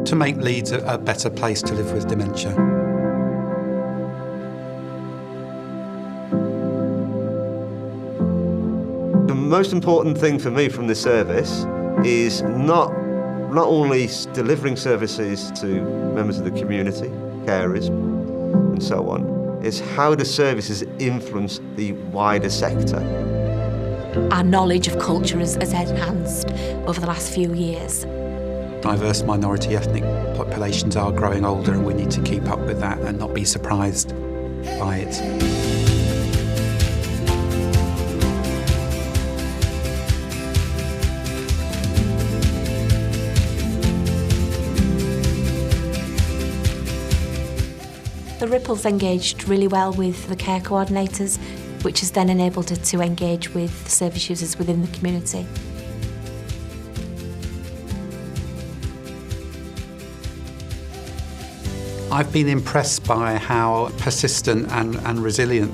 to make Leeds a better place to live with dementia. The most important thing for me from this service is not only delivering services to members of the community, carers, and so on, is how the services influence the wider sector. Our knowledge of culture has enhanced over the last few years. Diverse minority ethnic populations are growing older, and we need to keep up with that and not be surprised by it. The Ripple's engaged really well with the care coordinators, which has then enabled her to engage with service users within the community. I've been impressed by how persistent and resilient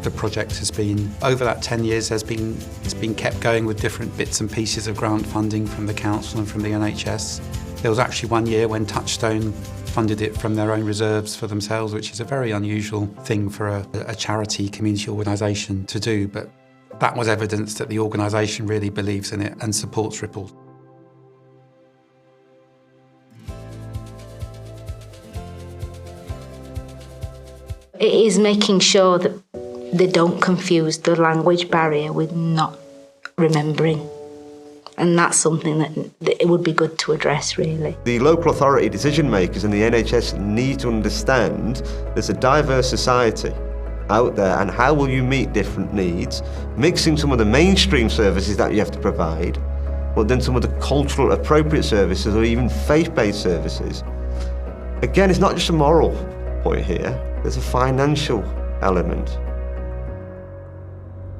the project has been. Over that 10 years, it's been kept going with different bits and pieces of grant funding from the council and from the NHS. There was actually one year when Touchstone funded it from their own reserves for themselves, which is a very unusual thing for a charity community organisation to do, but that was evidence that the organisation really believes in it and supports Ripple. It is making sure that they don't confuse the language barrier with not remembering. And that's something that it would be good to address, really. The local authority decision makers and the NHS need to understand there's a diverse society out there, and how will you meet different needs, mixing some of the mainstream services that you have to provide, but then some of the cultural appropriate services or even faith-based services. Again, it's not just a moral point here, there's a financial element.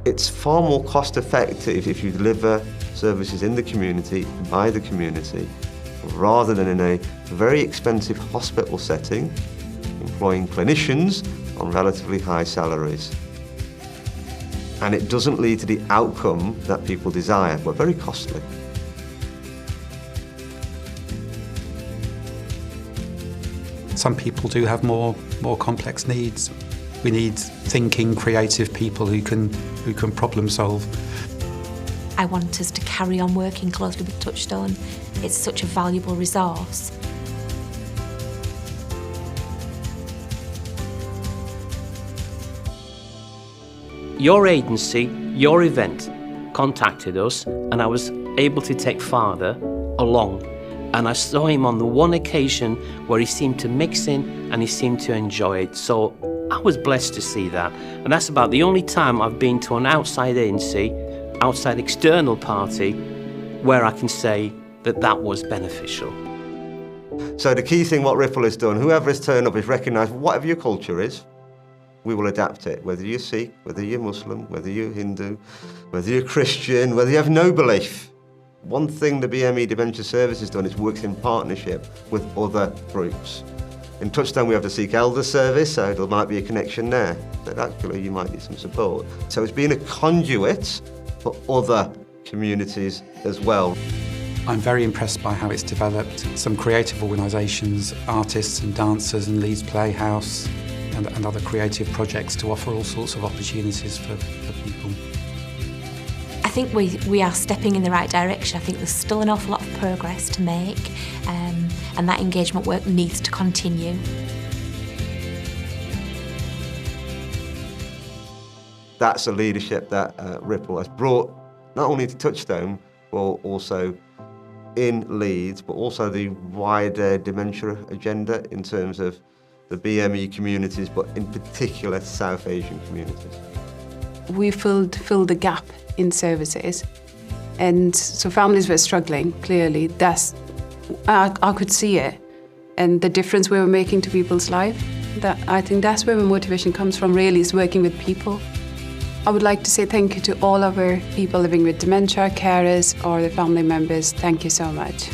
It's far more cost effective if you deliver services in the community, by the community, rather than in a very expensive hospital setting, employing clinicians on relatively high salaries. And it doesn't lead to the outcome that people desire, but very costly. Some people do have more complex needs. We need thinking, creative people who can problem solve. I want us to carry on working closely with Touchstone. It's such a valuable resource. Your agency, your event, contacted us, and I was able to take Father along. And I saw him on the one occasion where he seemed to mix in and he seemed to enjoy it. So I was blessed to see that. And that's about the only time I've been to an outside agency, outside external party, where I can say that that was beneficial. So the key thing what Ripple has done, whoever has turned up is recognise whatever your culture is, we will adapt it. Whether you're Sikh, whether you're Muslim, whether you're Hindu, whether you're Christian, whether you have no belief. One thing the BME Dementia Service has done is works in partnership with other groups. In Touchstone we have the Sikh Elders Service, so there might be a connection there. But actually you might need some support. So it's been a conduit for other communities as well. I'm very impressed by how it's developed. Some creative organisations, artists and dancers and Leeds Playhouse and other creative projects to offer all sorts of opportunities for people. I think we are stepping in the right direction. I think there's still an awful lot of progress to make, and that engagement work needs to continue. That's the leadership that Ripple has brought not only to Touchstone, but also in Leeds, but also the wider dementia agenda in terms of the BME communities, but in particular South Asian communities. We filled the gap in services, and so families were struggling, clearly. I could see it, and the difference we were making to people's life. I think that's where the motivation comes from, really, is working with people. I would like to say thank you to all of our people living with dementia, carers, or the family members. Thank you so much.